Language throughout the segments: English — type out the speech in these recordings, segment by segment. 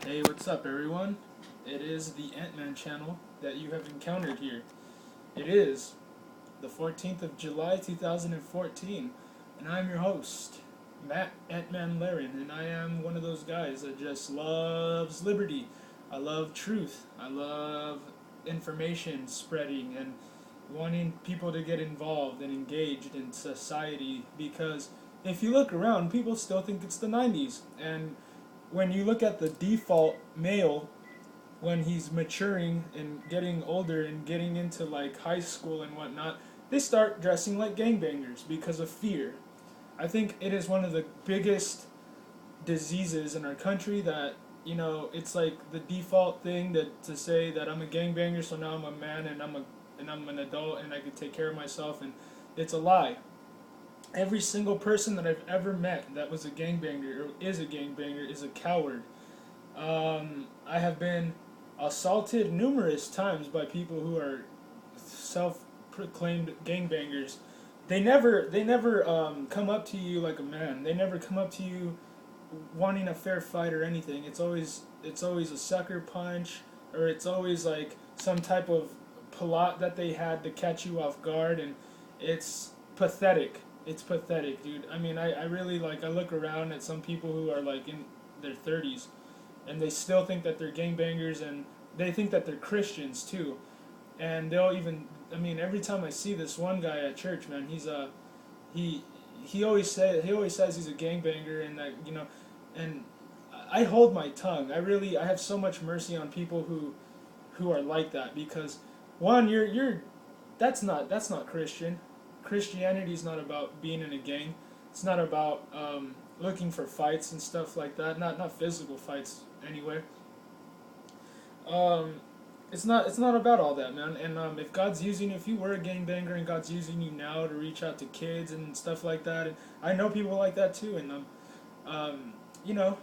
Hey, what's up, everyone? It is the Ant-Man channel that you have encountered here. It is the 14th of July, 2014, and I'm your host, Matt Ant-Man Laren, and I am one of those guys that just loves liberty. I love truth. I love information spreading and wanting people to get involved and engaged in society because if you look around, people still think it's the 90s, and when you look at the default male when he's maturing and getting older and getting into like high school and whatnot, they start dressing like gangbangers because of fear. I think it is one of the biggest diseases in our country that it's like the default thing that to say that I'm a gangbanger, so now I'm a man and I'm an adult and I can take care of myself, and it's a lie. Every single person that I've ever met that was a gangbanger or is a gangbanger is a coward. I have been assaulted numerous times by people who are self-proclaimed gangbangers. They never come up to you like a man. They never come up to you wanting a fair fight or anything. It's always a sucker punch, or it's always like some type of plot that they had to catch you off guard, and it's pathetic. It's pathetic, dude. I mean, I really I look around at some people who are like in their 30s and they still think that they're gangbangers, and they think that they're Christians too. And they'll even, I mean, every time I see this one guy at church, man, he he always says he's a gangbanger, and and I hold my tongue. I have so much mercy on people who are like that, because one, you're that's not Christian. Christianity is not about being in a gang. It's not about looking for fights and stuff like that. Not physical fights anyway. Um, it's not about all that, man. And if God's using you, if you were a gangbanger and God's using you now to reach out to kids and stuff like that, and I know people like that too, and um, you know,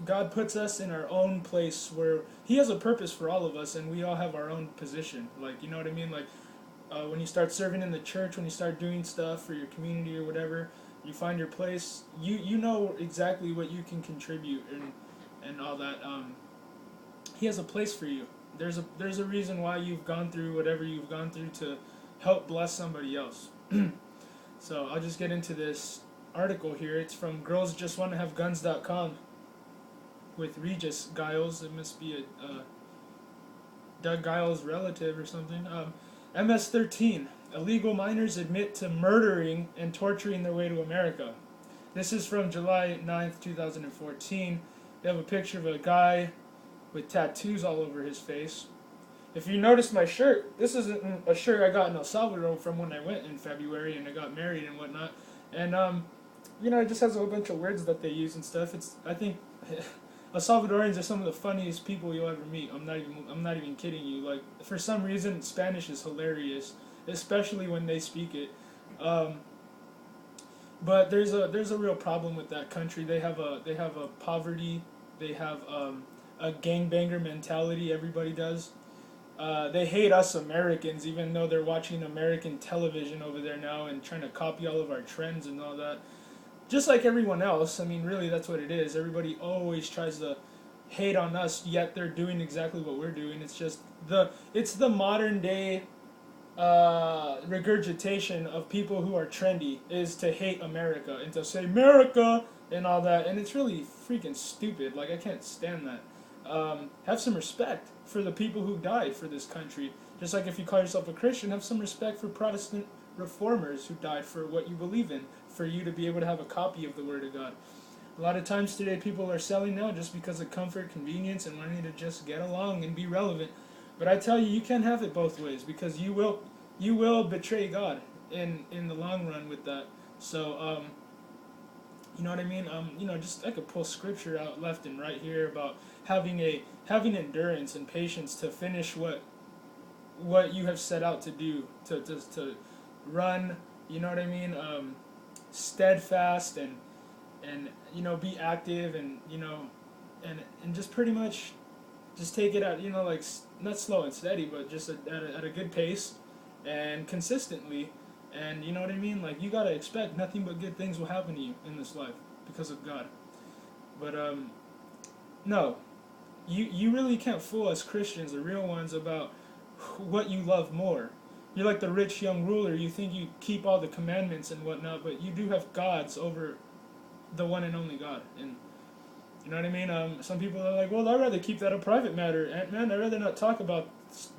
God puts us in our own place where He has a purpose for all of us, and we all have our own position. Like, you know what I mean? Like, when you start serving in the church, when you start doing stuff for your community or whatever, you find your place. You know exactly what you can contribute and all that. He has a place for you. There's a reason why you've gone through whatever you've gone through to help bless somebody else. So I'll just get into this article here. It's from girlsjustwannahaveguns.com with Regis Giles. It must be a Doug Giles' relative or something. MS-13. Illegal minors admit to murdering and torturing their way to America. This is from July 9th, 2014. They have a picture of a guy with tattoos all over his face. If you notice my shirt, this isn't a shirt I got in El Salvador from when I went in February and I got married and whatnot. And it just has a whole bunch of words that they use and stuff. I think El Salvadorians are some of the funniest people you'll ever meet. I'm not even kidding you. Like, for some reason, Spanish is hilarious, especially when they speak it. Um, but there's a real problem with that country. They have a poverty. They have a gangbanger mentality. Everybody does. They hate us Americans, even though they're watching American television over there now and trying to copy all of our trends and all that. Just like everyone else, I mean, really, that's what it is. Everybody always tries to hate on us, yet they're doing exactly what we're doing. It's the modern day regurgitation of people who are trendy, is to hate America and to say America and all that, and it's really freaking stupid. Like, I can't stand that. Have some respect for the people who died for this country. Just like if you call yourself a Christian, have some respect for Protestant reformers who died for what you believe in, for you to be able to have a copy of the Word of God. A lot of times today people are selling now just because of comfort, convenience, and wanting to just get along and be relevant. But I tell you, you can't have it both ways, because you will betray God in the long run with that. So you know what I mean? Just I could pull scripture out left and right here about having endurance and patience to finish what you have set out to do, to run. You know what I mean? Steadfast and be active, and and just pretty much just take it out. Like, not slow and steady, but just at a good pace and consistently. And you know what I mean? Like, you gotta expect nothing but good things will happen to you in this life because of God. But no, you really can't fool us Christians, the real ones, about what you love more. You're like the rich young ruler. You think you keep all the commandments and whatnot, but you do have gods over the one and only God. And you know what I mean? Some people are like, well, I'd rather keep that a private matter. And man, I'd rather not talk about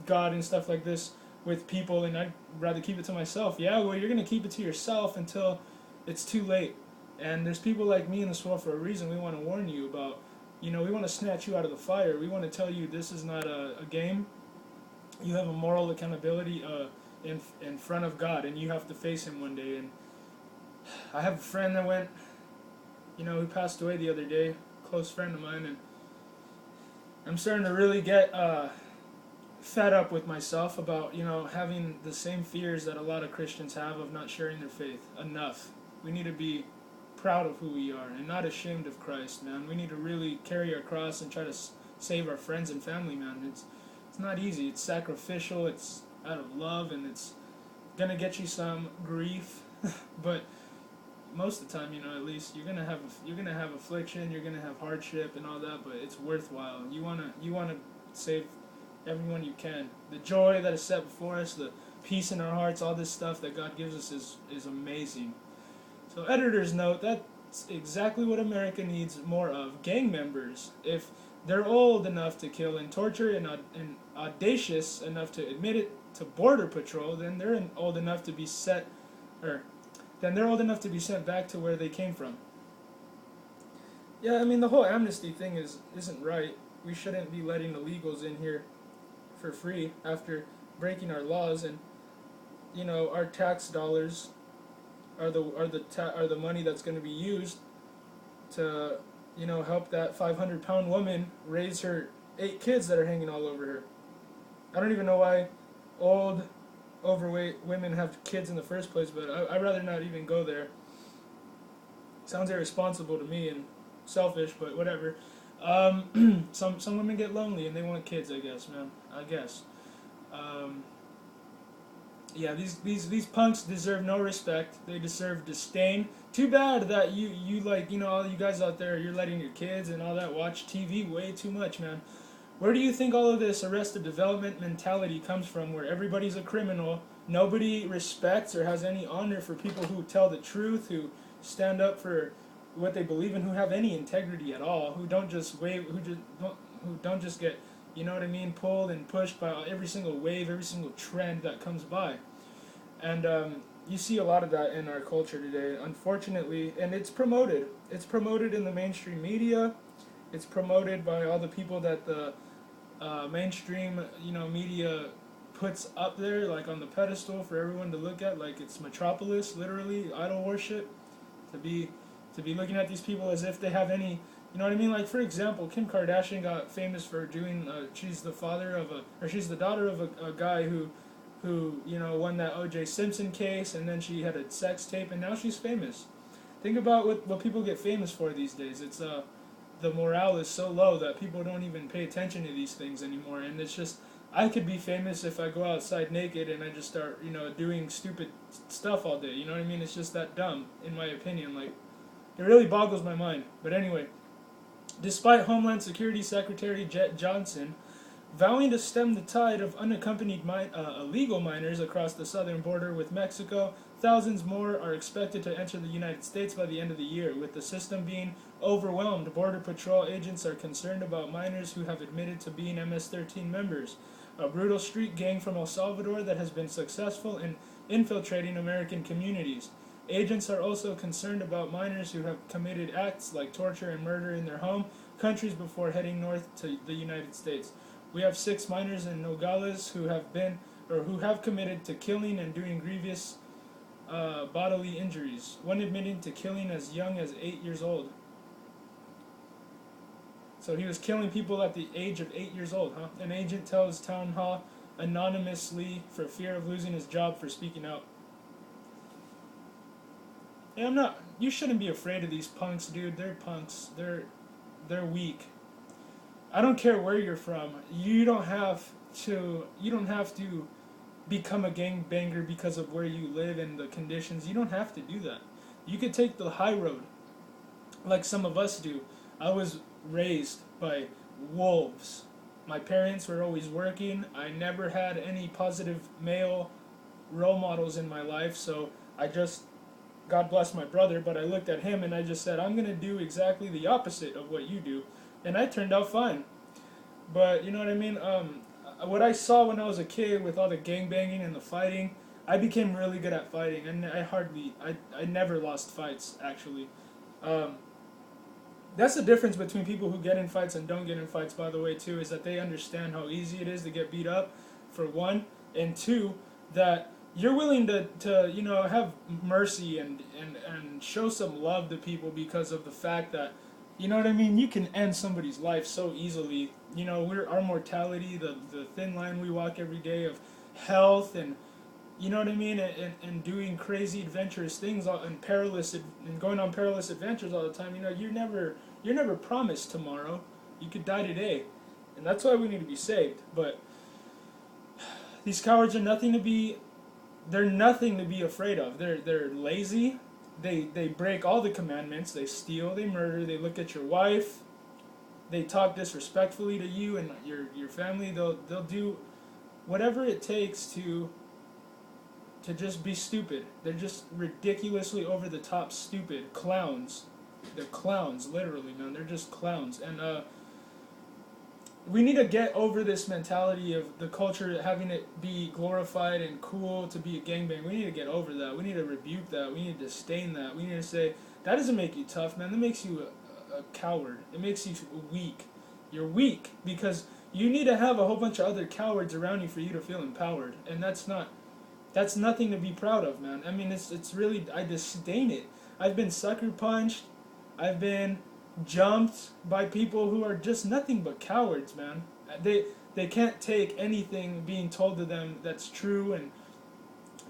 God and stuff like this with people, and I'd rather keep it to myself. Yeah, well, you're going to keep it to yourself until it's too late. And there's people like me in this world for a reason. We want to warn you about, we want to snatch you out of the fire. We want to tell you this is not a game. You have a moral accountability in front of God, and you have to face Him one day. And I have a friend that went, who passed away the other day, close friend of mine, and I'm starting to really get fed up with myself about, having the same fears that a lot of Christians have of not sharing their faith enough. We need to be proud of who we are and not ashamed of Christ, man. We need to really carry our cross and try to save our friends and family, man. It's not easy. It's sacrificial. It's out of love, and it's gonna get you some grief, but most of the time, at least you're gonna have affliction, you're gonna have hardship and all that, but it's worthwhile. You wanna save everyone you can. The joy that is set before us, the peace in our hearts, all this stuff that God gives us is amazing. So editor's note, that's exactly what America needs more of. Gang members, if they're old enough to kill and torture and audacious enough to admit it to Border Patrol, then they're old enough to be sent back to where they came from. Yeah, I mean, the whole amnesty thing isn't right. We shouldn't be letting illegals in here for free after breaking our laws, and our tax dollars are the money that's going to be used to help that 500-pound woman raise her 8 kids that are hanging all over her. I don't even know why old, overweight women have kids in the first place, but I'd rather not even go there. Sounds irresponsible to me and selfish, but whatever. Some women get lonely and they want kids, I guess, man. I guess. Yeah, these punks deserve no respect. They deserve disdain. Too bad that you all you guys out there, you're letting your kids and all that watch TV way too much, man. Where do you think all of this Arrested Development mentality comes from, where everybody's a criminal, nobody respects or has any honor for people who tell the truth, who stand up for what they believe in, who have any integrity at all, who don't just get, pulled and pushed by every single wave, every single trend that comes by. And you see a lot of that in our culture today, unfortunately, and it's promoted. It's promoted in the mainstream media. It's promoted by all the people that the mainstream, media puts up there, like on the pedestal for everyone to look at, like it's Metropolis, literally idol worship, to be looking at these people as if they have any, Like, for example, Kim Kardashian got famous for doing, she's the daughter of a guy who won that O.J. Simpson case, and then she had a sex tape, and now she's famous. Think about what people get famous for these days. It's the morale is so low that people don't even pay attention to these things anymore, and it's just, I could be famous if I go outside naked and I just start, doing stupid stuff all day, It's just that dumb, in my opinion. Like, it really boggles my mind. But anyway, despite Homeland Security Secretary Jet Johnson vowing to stem the tide of unaccompanied illegal minors across the southern border with Mexico, thousands more are expected to enter the United States by the end of the year. With the system being overwhelmed, Border Patrol agents are concerned about minors who have admitted to being MS-13 members, a brutal street gang from El Salvador that has been successful in infiltrating American communities. Agents are also concerned about minors who have committed acts like torture and murder in their home countries before heading north to the United States. We have 6 minors in Nogales who have committed to killing and doing grievous bodily injuries, one admitting to killing as young as 8 years old. So he was killing people at the age of 8 years old, huh? An agent tells Town Hall anonymously for fear of losing his job for speaking out. Yeah, you shouldn't be afraid of these punks, dude. They're punks. They're weak. I don't care where you're from. You don't have to become a gangbanger because of where you live and the conditions. You don't have to do that. You could take the high road, like some of us do. I was raised by wolves. My parents were always working. I never had any positive male role models in my life, so I just, God bless my brother, but I looked at him and I just said, I'm going to do exactly the opposite of what you do. And I turned out fine. But you know what I mean? What I saw when I was a kid with all the gang banging and the fighting, I became really good at fighting, and I never lost fights, actually. Um, that's the difference between people who get in fights and don't get in fights, by the way, too, is that they understand how easy it is to get beat up, for one, and two, that you're willing to have mercy and show some love to people because of the fact that, you know what I mean, you can end somebody's life so easily. Our mortality, the thin line we walk every day of health and, you know what I mean, and doing crazy adventurous things and going on perilous adventures all the time. You're never promised tomorrow. You could die today, and that's why we need to be saved. But these cowards are nothing to be. They're nothing to be afraid of. They're lazy. They break all the commandments. They steal. They murder. They look at your wife. They talk disrespectfully to you and your family. They'll do whatever it takes to just be stupid. They're just ridiculously over the top stupid clowns. They're clowns, literally, man. They're just clowns. And we need to get over this mentality of the culture having it be glorified and cool to be a gangbang. We need to get over that. We need to rebuke that. We need to disdain that. We need to say, that doesn't make you tough, man. That makes you a coward. It makes you weak. You're weak because you need to have a whole bunch of other cowards around you for you to feel empowered. And that's nothing to be proud of, man. I mean, it's really, I disdain it. I've been sucker punched. I've been jumped by people who are just nothing but cowards, man. They can't take anything being told to them that's true, and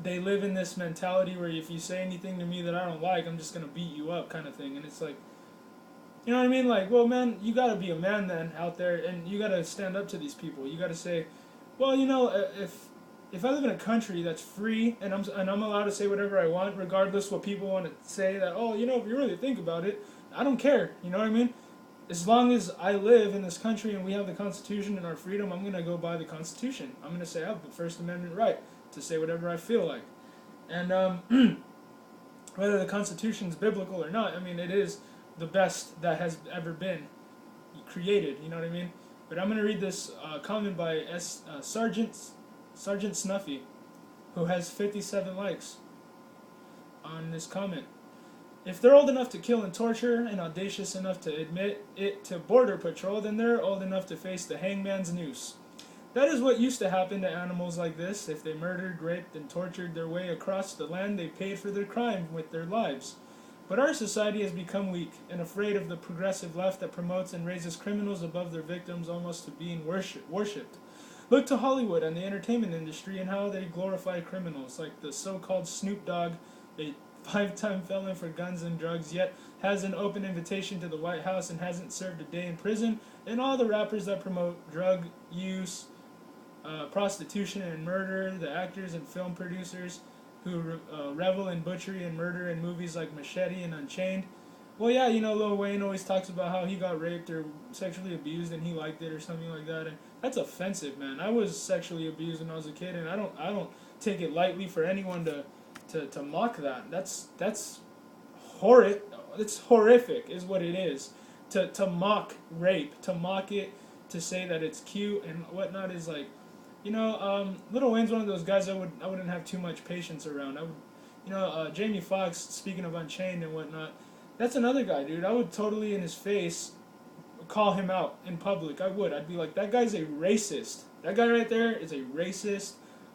they live in this mentality where if you say anything to me that I don't like, I'm just gonna beat you up, kind of thing. And it's like, you know what I mean? Like, well, man, you gotta be a man then out there, and you gotta stand up to these people. You gotta say, well, if I live in a country that's free and I'm allowed to say whatever I want, regardless what people want to say, that, oh, if you really think about it, I don't care. You know what I mean? As long as I live in this country and we have the Constitution and our freedom, I'm gonna go by the Constitution. I'm gonna say I have the First Amendment right to say whatever I feel like, and whether the Constitution is biblical or not, I mean, it is the best that has ever been created. You know what I mean? But I'm gonna read this comment by Sergeant Snuffy, who has 57 likes on this comment. If they're old enough to kill and torture and audacious enough to admit it to Border Patrol, then they're old enough to face the hangman's noose. That is what used to happen to animals like this. If they murdered, raped, and tortured their way across the land, they paid for their crime with their lives. But our society has become weak and afraid of the progressive left that promotes and raises criminals above their victims almost to being worshipped. Look to Hollywood and the entertainment industry and how they glorify criminals, like the so-called Snoop Dogg, a 5-time felon for guns and drugs, yet has an open invitation to the White House and hasn't served a day in prison, and all the rappers that promote drug use, prostitution and murder, the actors and film producers who revel in butchery and murder in movies like Machete and Unchained. Well, yeah, Lil Wayne always talks about how he got raped or sexually abused and he liked it or something like that, and that's offensive, man. I was sexually abused when I was a kid, and I don't take it lightly for anyone to mock that. That's horrid. It's horrific, is what it is. To mock rape, to mock it, to say that it's cute and whatnot is like, Lil Wayne's one of those guys I wouldn't have too much patience around. Jamie Foxx, speaking of Unchained and whatnot, that's another guy, dude. I would totally in his face call him out in public. I would. I'd be like, that guy's a racist. That guy right there is a racist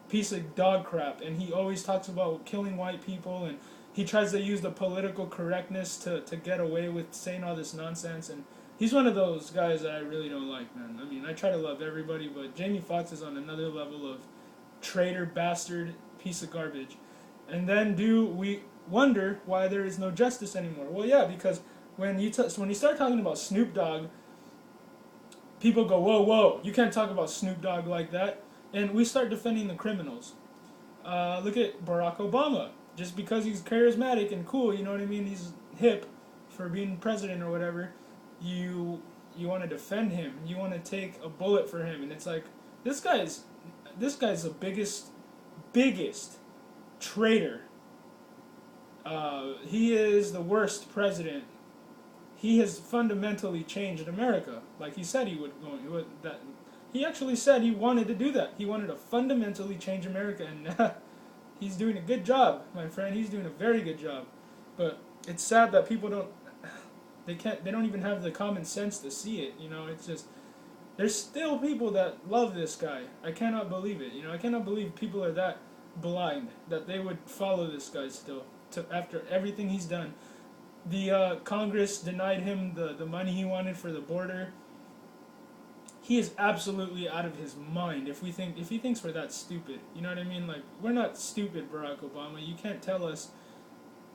piece of dog crap, and he always talks about killing white people, and he tries to use the political correctness to get away with saying all this nonsense, and he's one of those guys that I really don't like, man. I mean, I try to love everybody, but Jamie Foxx is on another level of traitor, bastard, piece of garbage. And then do we wonder why there is no justice anymore? Well, yeah, because when you start talking about Snoop Dogg, people go, whoa, whoa, you can't talk about Snoop Dogg like that. And we start defending the criminals. Look at Barack Obama. Just because he's charismatic and cool, you know what I mean? He's hip for being president or whatever. You defend him, you want to take a bullet for him, and it's like this guy's the biggest traitor. He is the worst president. He has fundamentally changed America, like he said he would. He actually said he wanted to do that. He wanted to fundamentally change America, and he's doing a good job, my friend. He's doing a very good job. But it's sad that people they don't even have the common sense to see it. It's just, there's still people that love this guy. I cannot believe it. I cannot believe people are that blind that they would follow this guy still after everything he's done. The Congress denied him the money he wanted for the border. He is absolutely out of his mind if he thinks we're that stupid. You know what I mean? Like, we're not stupid, Barack Obama. You can't tell us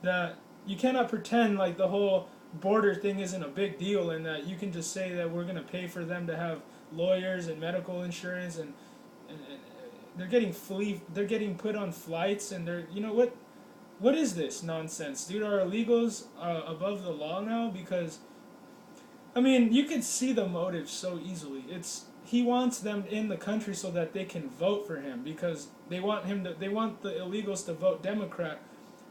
that. You cannot pretend like the whole border thing isn't a big deal, and that you can just say that we're going to pay for them to have lawyers and medical insurance, and they're getting put on flights, and what is this nonsense, dude? Are illegals above the law now? Because, I mean, you can see the motive so easily. He wants them in the country so that they can vote for him, because they want the illegals to vote Democrat.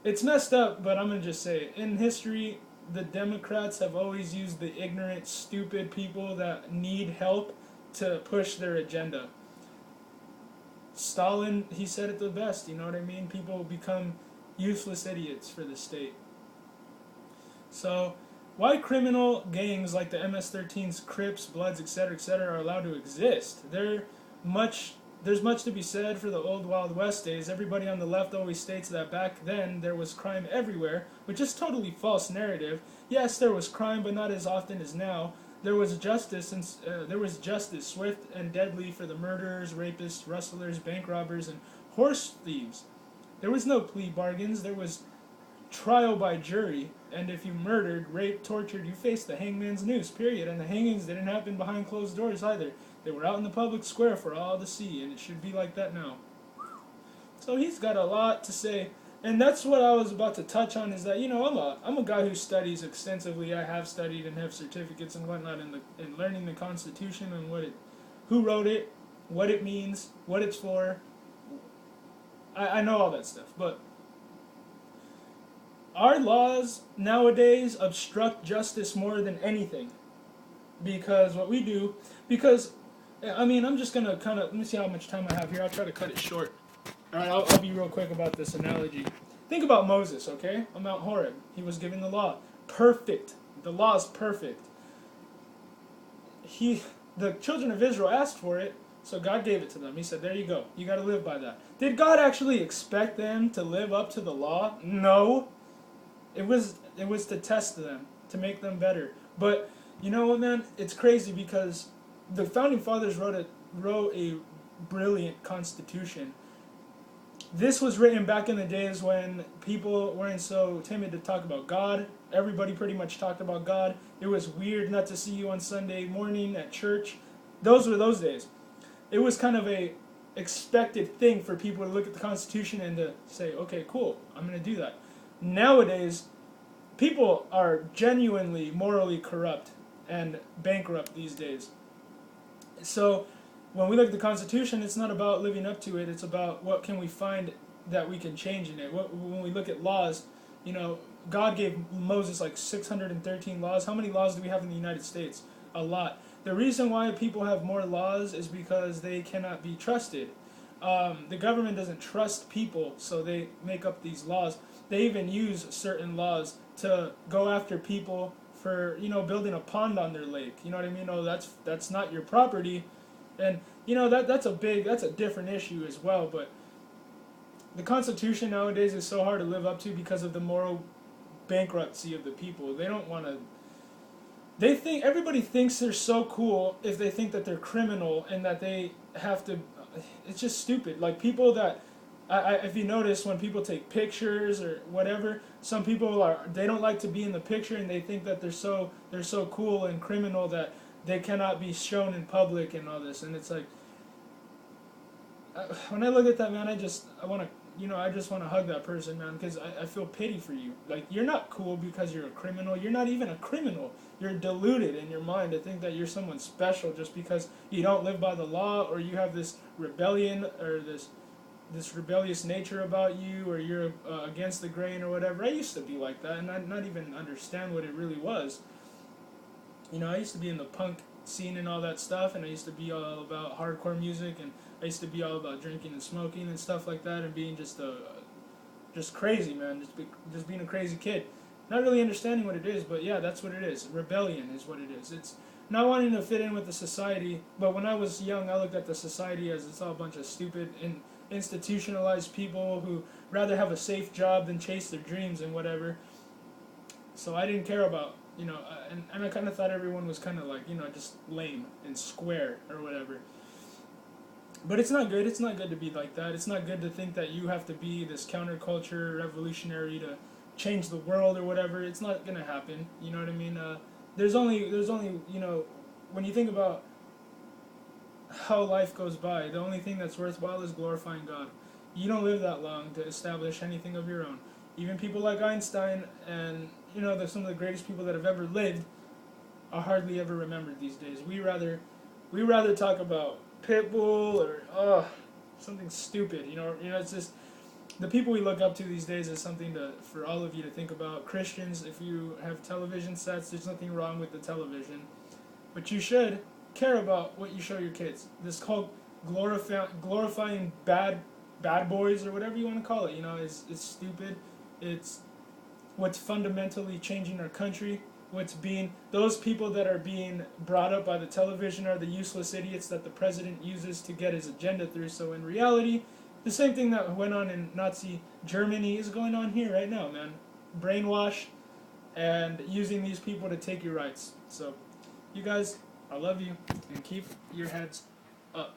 It's messed up, but I'm gonna just say it. In history, the Democrats have always used the ignorant, stupid people that need help to push their agenda. Stalin, he said it the best, you know what I mean? People become useless idiots for the state. So, why criminal gangs like the MS-13s, Crips, Bloods, etc., are allowed to exist? There's much to be said for the old Wild West days. Everybody on the left always states that back then there was crime everywhere, which is totally false narrative. Yes, there was crime, but not as often as now. There was justice, swift and deadly for the murderers, rapists, rustlers, bank robbers, and horse thieves. There was no plea bargains. There was trial by jury, and if you murdered, raped, tortured, you faced the hangman's noose, period. And the hangings didn't happen behind closed doors either. They were out in the public square for all to see, and it should be like that now. So he's got a lot to say, and that's what I was about to touch on, is that, I'm a guy who studies extensively. I have studied and have certificates and whatnot in learning the Constitution and who wrote it, what it means, what it's for. I know all that stuff, but our laws nowadays obstruct justice more than anything. Because I'm just going to let me see how much time I have here. I'll try to cut it short. Alright, I'll be real quick about this analogy. Think about Moses, okay? On Mount Horeb. He was given the law. Perfect. The law is perfect. The children of Israel asked for it, so God gave it to them. He said, there you go. You got to live by that. Did God actually expect them to live up to the law? No. It was to test them, to make them better. But you know what, man? It's crazy because the Founding Fathers wrote a brilliant Constitution. This was written back in the days when people weren't so timid to talk about God. Everybody pretty much talked about God. It was weird not to see you on Sunday morning at church. Those were those days. It was kind of a expected thing for people to look at the Constitution and to say, okay, cool, I'm going to do that. Nowadays, people are genuinely morally corrupt and bankrupt these days. So when we look at the Constitution, it's not about living up to it. It's about what can we find that we can change in it. When we look at laws, God gave Moses like 613 laws. How many laws do we have in the United States? A lot. The reason why people have more laws is because they cannot be trusted. The government doesn't trust people, so they make up these laws. They even use certain laws to go after people for, building a pond on their lake. You know what I mean? Oh, that's not your property. And, that's a different issue as well. But the Constitution nowadays is so hard to live up to because of the moral bankruptcy of the people. They don't want to... Everybody thinks they're so cool if they think that they're criminal and that they have to... It's just stupid. Like, people that... if you notice, when people take pictures or whatever, some people they don't like to be in the picture, and they think that they're so cool and criminal that they cannot be shown in public and all this. And it's like, when I look at that, man, I want to I just want to hug that person, man, because I feel pity for you. Like, you're not cool because you're a criminal. You're not even a criminal. You're deluded in your mind to think that you're someone special just because you don't live by the law, or you have this rebellion, or this rebellious nature about you, or you're against the grain or whatever. I used to be like that, and I not even understand what it really was. I used to be in the punk scene and all that stuff, and I used to be all about hardcore music, and I used to be all about drinking and smoking and stuff like that, and being just crazy, man, just being a crazy kid, not really understanding what it is. But yeah, that's what it is. Rebellion is what it is. It's not wanting to fit in with the society. But when I was young, I looked at the society as it's all a bunch of stupid and institutionalized people who rather have a safe job than chase their dreams and whatever. So I didn't care about, and I kind of thought everyone was kind of like, just lame and square or whatever. But it's not good. It's not good to be like that. It's not good to think that you have to be this counterculture revolutionary to change the world or whatever. It's not gonna happen. You know what I mean? There's only when you think about how life goes by, the only thing that's worthwhile is glorifying God. You don't live that long to establish anything of your own. Even people like Einstein and some of the greatest people that have ever lived are hardly ever remembered these days. We rather talk about Pitbull or something stupid. It's just the people we look up to these days is something for all of you to think about. Christians, if you have television sets, there's nothing wrong with the television, but you should care about what you show your kids. This called glorifying bad boys or whatever you want to call it. It's stupid. It's what's fundamentally changing our country. Those people that are being brought up by the television are the useless idiots that the president uses to get his agenda through. So in reality, the same thing that went on in Nazi Germany is going on here right now, man. Brainwash and using these people to take your rights. So, you guys, I love you, and keep your heads up.